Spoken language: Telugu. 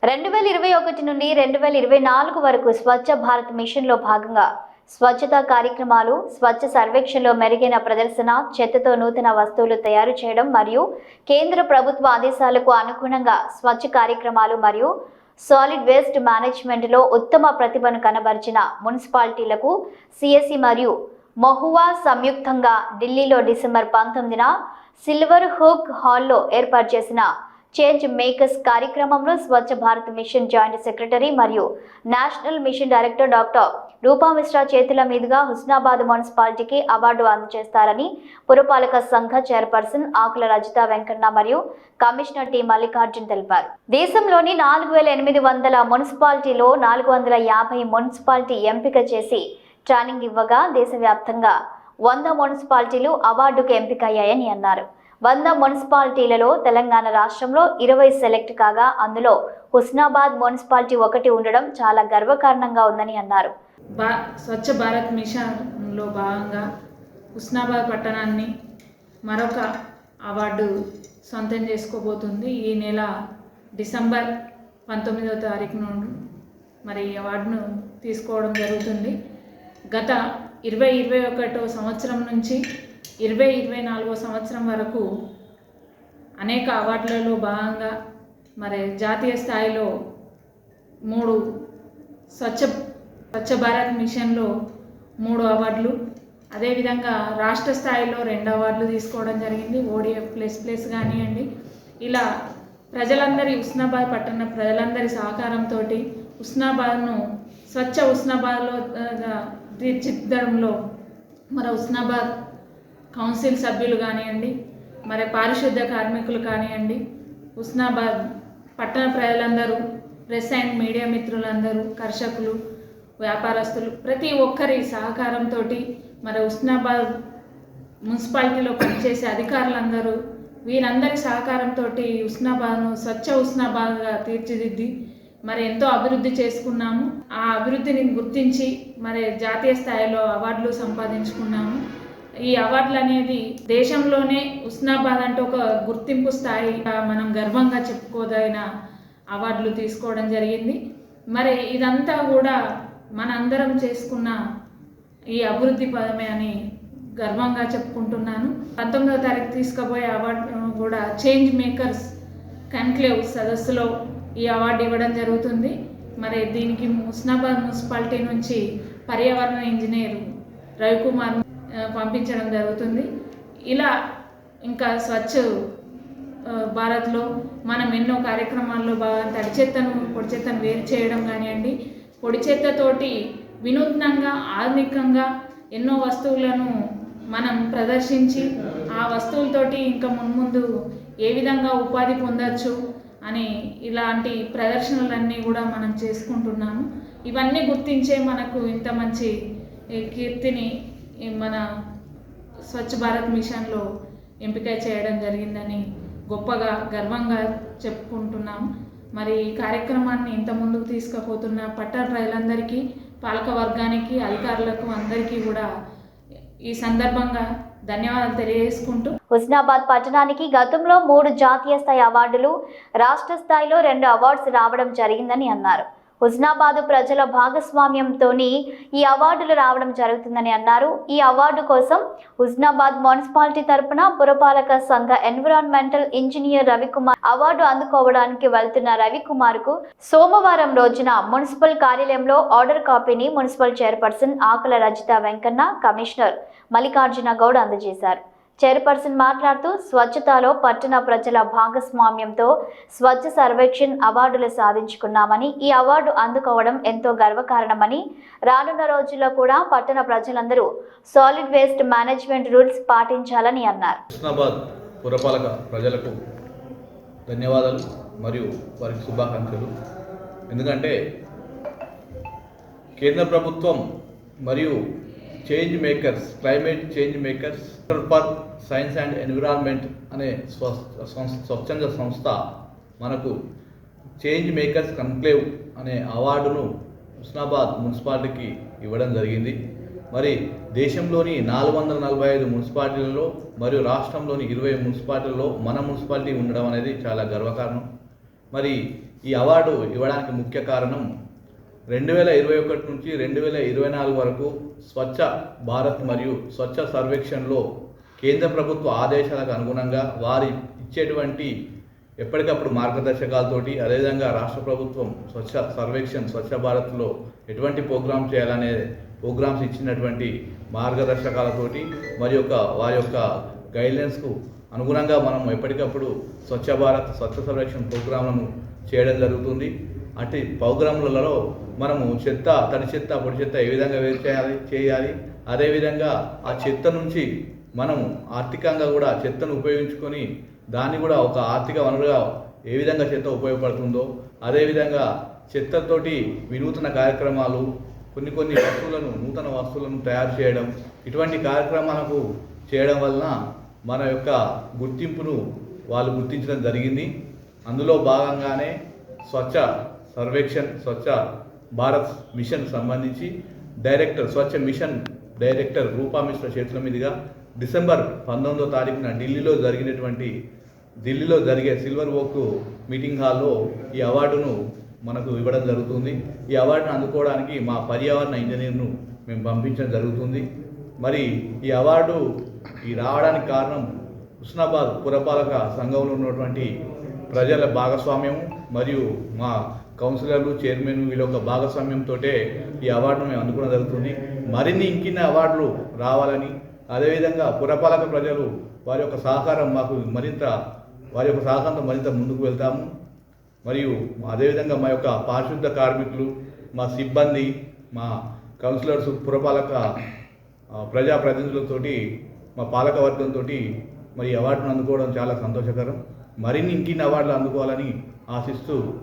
2021 నుండి 2024 వరకు స్వచ్ఛ భారత్ మిషన్లో భాగంగా స్వచ్ఛతా కార్యక్రమాలు, స్వచ్ఛ సర్వేక్షణలో మెరుగైన ప్రదర్శన, చెత్తతో నూతన వస్తువులు తయారు చేయడం మరియు కేంద్ర ప్రభుత్వ ఆదేశాలకు అనుగుణంగా స్వచ్ఛ కార్యక్రమాలు మరియు సాలిడ్ వేస్ట్ మేనేజ్మెంట్లో ఉత్తమ ప్రతిభను కనబరిచిన మున్సిపాలిటీలకు సిఎస్సి మరియు మహువా సంయుక్తంగా ఢిల్లీలో డిసెంబర్ 19న సిల్వర్ హుక్ హాల్లో ఏర్పాటు చేసిన చేంజ్ మేకర్స్ కార్యక్రమంలో Swachh Bharat machine joint secretary మరియు నేషనల్ మిషన్ డైరెక్టర్ డాక్టర్ రూపా మిశ్రా చేతుల మీదుగా హుస్నాబాద్ మున్సిపాలిటీకి అవార్డు అందజేస్తారని పురపాలక సంఘ చైర్పర్సన్ ఆకుల రజిత వెంకన్న మరియు కమిషనర్ టి మల్లికార్జున్ తెలిపారు. దేశంలోని 4800 మున్సిపాలిటీలో 450 మున్సిపాలిటీ ఎంపిక చేసి ట్రైనింగ్ ఇవ్వగా దేశవ్యాప్తంగా 100 మున్సిపాలిటీలు అవార్డుకు ఎంపికయ్యాయని అన్నారు. 100 మున్సిపాలిటీలలో తెలంగాణ రాష్ట్రంలో 20 సెలెక్ట్ కాగా అందులో హుస్నాబాద్ మున్సిపాలిటీ ఒకటి ఉండడం చాలా గర్వకారణంగా ఉందని అన్నారు. స్వచ్ఛ భారత్ మిషన్లో భాగంగా హుస్నాబాద్ పట్టణాన్ని మరొక అవార్డు సొంతం చేసుకోబోతుంది. ఈ నెల డిసెంబర్ 19వ తారీఖు నుండి మరి అవార్డును తీసుకోవడం జరుగుతుంది. గత 2021 సంవత్సరం నుంచి 2024 సంవత్సరం వరకు అనేక అవార్డులలో భాగంగా మరి జాతీయ స్థాయిలో 3 స్వచ్ఛ భారత్ మిషన్లో 3 అవార్డులు, అదేవిధంగా రాష్ట్ర స్థాయిలో 2 అవార్డులు తీసుకోవడం జరిగింది. ఓడిఎఫ్ ప్లస్ కానివ్వండి, ఇలా ప్రజలందరి హుస్నాబాద్ పట్టణ ప్రజలందరి సహకారంతో హుస్నాబాద్ను స్వచ్ఛ హుస్నాబాద్లో తీర్చిదిద్దడంలో మన హుస్నాబాద్ కౌన్సిల్ సభ్యులు కానివ్వండి, మరి పారిశుద్ధ్య కార్మికులు కానివ్వండి, హుస్నాబాద్ పట్టణ ప్రజలందరూ, ప్రెస్ అండ్ మీడియా మిత్రులందరూ, కర్షకులు, వ్యాపారస్తులు ప్రతి ఒక్కరి సహకారంతో మరి హుస్నాబాద్ మున్సిపాలిటీలో పనిచేసే అధికారులందరూ వీరందరి సహకారంతో హుస్నాబాద్ను స్వచ్ఛ హుస్నాబాద్గా తీర్చిదిద్ది మరి ఎంతో అభివృద్ధి చేసుకున్నాము. ఆ అభివృద్ధిని గుర్తించి మరి జాతీయ స్థాయిలో అవార్డులు సంపాదించుకున్నాము. ఈ అవార్డులు అనేది దేశంలోనే హుస్నాబాద్ అంటే ఒక గుర్తింపు స్థాయి, మనం గర్వంగా చెప్పుకోదగిన అవార్డులు తీసుకోవడం జరిగింది. మరి ఇదంతా కూడా మనందరం చేసుకున్న ఈ అభివృద్ధి పదమే అని గర్వంగా చెప్పుకుంటున్నాను. 19వ తారీఖు తీసుకుపోయే అవార్డు కూడా చేంజ్ మేకర్స్ కన్క్లేవ్ సదస్సులో ఈ అవార్డు ఇవ్వడం జరుగుతుంది. మరి దీనికి హుస్నాబాద్ మున్సిపాలిటీ నుంచి పర్యావరణ ఇంజనీర్ రవికుమార్ పంపించడం జరుగుతుంది. ఇలా ఇంకా స్వచ్ఛ భారత్లో మనం ఎన్నో కార్యక్రమాల్లో బాగా తడి చెత్తను పొడి చెత్తను వేరు చేయడం కానివ్వండి, పొడి చెత్తతోటి వినూత్నంగా ఆధునికంగా ఎన్నో వస్తువులను మనం ప్రదర్శించి ఆ వస్తువులతోటి ఇంకా మున్ముందు ఏ విధంగా ఉపాధి పొందవచ్చు అని ఇలాంటి ప్రదర్శనలన్నీ కూడా మనం చేసుకుంటున్నాము. ఇవన్నీ గుర్తించే మనకు ఇంత మంచి కీర్తిని మన స్వచ్ఛ భారత్ మిషన్లో ఎంపిక చేయడం జరిగిందని గొప్పగా గర్వంగా చెప్పుకుంటున్నాం. మరి ఈ కార్యక్రమాన్ని ఇంత ముందుకు తీసుకుపోతున్న పట్టణ ప్రజలందరికీ, పాలక వర్గానికి, అధికారులకు అందరికీ కూడా ఈ సందర్భంగా ధన్యవాదాలు తెలియజేసుకుంటూ, హుస్నాబాద్ పట్టణానికి గతంలో 3 జాతీయ స్థాయి అవార్డులు, రాష్ట్ర స్థాయిలో 2 అవార్డ్స్ రావడం జరిగిందని అన్నారు. హుస్నాబాద్ ప్రజల భాగస్వామ్యంతోని ఈ అవార్డులు రావడం జరుగుతుందని అన్నారు. ఈ అవార్డు కోసం హుస్నాబాద్ మున్సిపాలిటీ తరపున పురపాలక సంఘ ఎన్విరాన్మెంటల్ ఇంజనీర్ రవికుమార్ అవార్డు అందుకోవడానికి వెళ్తున్న రవికుమార్కు సోమవారం రోజున మున్సిపల్ కార్యాలయంలో ఆర్డర్ కాపీని మున్సిపల్ చైర్పర్సన్ ఆకుల రజిత వెంకన్న, కమిషనర్ మల్లికార్జున గౌడ్ అందజేశారు. చైర్పర్సన్ మాట్లాడుతూ స్వచ్ఛతలో పట్టణ ప్రజల భాగస్వామ్యంతో స్వచ్ఛ సర్వేక్షణ్ అవార్డులు సాధించుకున్నామని, ఈ అవార్డు అందుకోవడం ఎంతో గర్వకారణమని, రానున్న రోజుల్లో కూడా పట్టణ ప్రజలందరూ సాలిడ్ వేస్ట్ మేనేజ్మెంట్ రూల్స్ పాటించాలని అన్నారు. హుస్నాబాద్ పురపాలక ప్రజలకు ధన్యవాదాలు మరియు వారికి శుభాకాంక్షలు. ఎందుకంటే కేంద్ర ప్రభుత్వం మరియు change makers, climate change makers for science and environment అనే స్వచ్ఛంద సంస్థ మనకు చేంజ్ మేకర్స్ కన్క్లేవ్ అనే అవార్డును హుస్నాబాద్ మున్సిపాలిటీకి ఇవ్వడం జరిగింది. మరి దేశంలోని 445 మున్సిపాలిటీలలో మరియు రాష్ట్రంలోని 20 మున్సిపాలిటీలలో మన మున్సిపాలిటీ ఉండడం అనేది చాలా గర్వకారణం. మరి ఈ అవార్డు ఇవ్వడానికి ముఖ్య కారణం 2021 నుంచి 2024 వరకు స్వచ్ఛ భారత్ మరియు స్వచ్ఛ సర్వేక్షణలో కేంద్ర ప్రభుత్వ ఆదేశాలకు అనుగుణంగా వారి ఇచ్చేటువంటి ఎప్పటికప్పుడు మార్గదర్శకాలతోటి, అదేవిధంగా రాష్ట్ర ప్రభుత్వం స్వచ్ఛ సర్వేక్షణ్ స్వచ్ఛ భారత్లో ఎటువంటి ప్రోగ్రామ్ చేయాలనే ప్రోగ్రామ్స్ ఇచ్చినటువంటి మార్గదర్శకాలతోటి మరియు వారి యొక్క గైడ్లైన్స్కు అనుగుణంగా మనం ఎప్పటికప్పుడు స్వచ్ఛ భారత్ స్వచ్ఛ సర్వేక్షణ ప్రోగ్రాంలను చేయడం జరుగుతుంది. అట్టి ప్రోగ్రాంలలో మనము చెత్త, తడి చెత్త, పొడి చెత్త ఏ విధంగా వేరు చేయాలి, అదేవిధంగా ఆ చెత్త నుంచి మనము ఆర్థికంగా కూడా చెత్తను ఉపయోగించుకొని దాన్ని కూడా ఒక ఆర్థిక వనరుగా ఏ విధంగా చెత్త ఉపయోగపడుతుందో, అదేవిధంగా చెత్తతోటి వినూతన కార్యక్రమాలు, కొన్ని వస్తువులను, నూతన వస్తువులను తయారు చేయడం, ఇటువంటి కార్యక్రమాలకు చేయడం వలన మన యొక్క గుర్తింపును వాళ్ళు గుర్తించడం జరిగింది. అందులో భాగంగానే స్వచ్ఛ సర్వేక్షణ్ స్వచ్ఛ భారత్ మిషన్ సంబంధించి స్వచ్ఛ మిషన్ డైరెక్టర్ రూపా మిశ్రా చేతుల మీదుగా డిసెంబర్ 19వ తారీఖున ఢిల్లీలో జరిగే సిల్వర్ ఓక్ మీటింగ్ హాల్లో ఈ అవార్డును మనకు ఇవ్వడం జరుగుతుంది. ఈ అవార్డును అందుకోవడానికి మా పర్యావరణ ఇంజనీర్ను మేము పంపించడం జరుగుతుంది. మరి ఈ అవార్డు రావడానికి కారణం హుస్నాబాద్ పురపాలక సంఘంలో ఉన్నటువంటి ప్రజల భాగస్వామ్యం మరియు మా కౌన్సిలర్లు, చైర్మన్ వీళ్ళ యొక్క భాగస్వామ్యంతో ఈ అవార్డును మేము అందుకోవడం జరుగుతుంది. మరిన్ని ఇంకిన్ని అవార్డులు రావాలని, అదేవిధంగా పురపాలక ప్రజలు వారి యొక్క సహకారం మాకు వారి యొక్క సహకారంతో మరింత ముందుకు వెళ్తాము. మరియు అదేవిధంగా మా యొక్క పారిశుద్ధ కార్మికులు, మా సిబ్బంది, మా కౌన్సిలర్స్, పురపాలక ప్రజాప్రతినిధులతోటి, మా పాలక వర్గంతో మరి అవార్డును అందుకోవడం చాలా సంతోషకరం. మరిన్ని ఇంకిన్ని అవార్డులు అందుకోవాలని ఆశిస్తూ